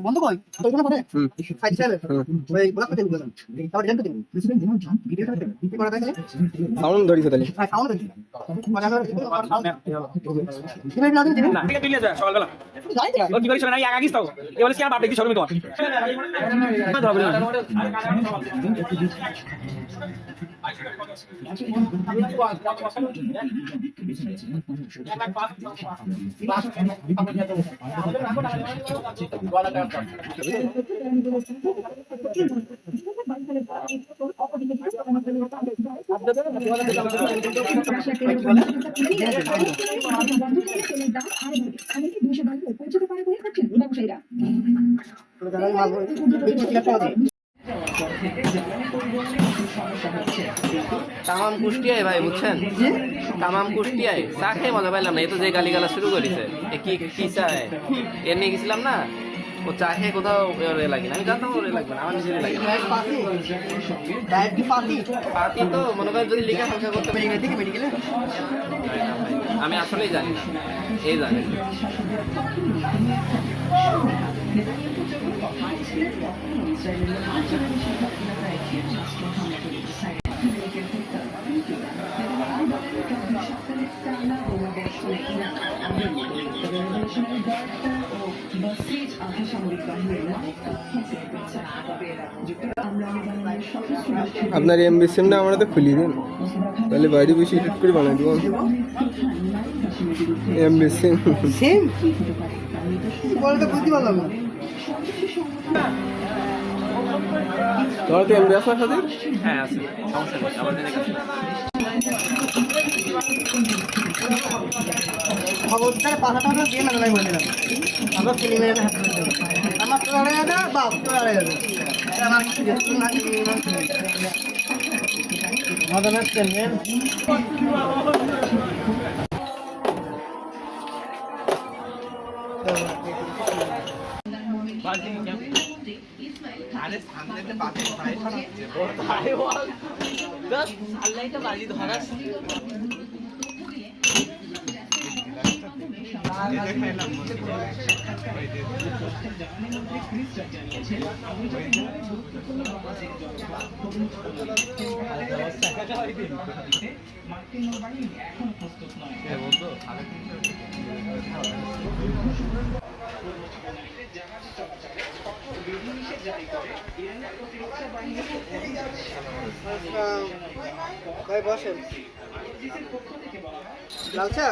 বন্ধ কই তো ওখানে পড়ে ফাইল চাইলে ওই ব্লক করতে দিবেন তারপর জানতে দিবেন প্রেসিডেন্ট যেমন জান ভিডিও করতে দিতে করা থাকে সাউন্ড ধরিস তাহলে হ্যাঁ সাউন্ড দিবেন মানে আমরা সিমেন্ট লাগবে দিবেন না ঠিক আছে তুই যা সকালবেলা ও কি করিস না আগে গিস তো এবারে কি আর বাপ দেখি শরমে তোমার না ধরবে না তামাম কুষ্টিয়ায় ভাই বুঝছেন, তামাম কুষ্টিয়ায় চা খেয়ে মজা পাইলাম না। এ তো যে গালিগালা শুরু করেছে এ কি চায় এর নিয়ে গেছিলাম না, ও চা খেয়ে কোথাও ওরে লাগে না। আমি জানতাম ওরে লাগবে না, আমার নিজেরই লাগে পাতি। তো মনে করেন যদি লিখা হালকা করতে পারি আমি আসলেই জানি না, এই জানি আপনার এমবি সিমটা আমরা তো খুলি দেন, তাহলে বাড়ি বসে এডিট করে বানাই দেবো। এমবি সিম সেম বলে তো বুঝতে পারলাম না তোমার তো এমবি আছে সাথে? হ্যাঁ আছে, সমস্যা নেই আমাদের কাছে। খবরদার পাঠাটা দিয়ে না বলে দিলাম আমরা ফিল্মে আমার তো আড়াই হাজার বাপ তো আড়াই হাজার আমার কিছু দেখুন না মদন আসছেন ভাই বসেন লালচা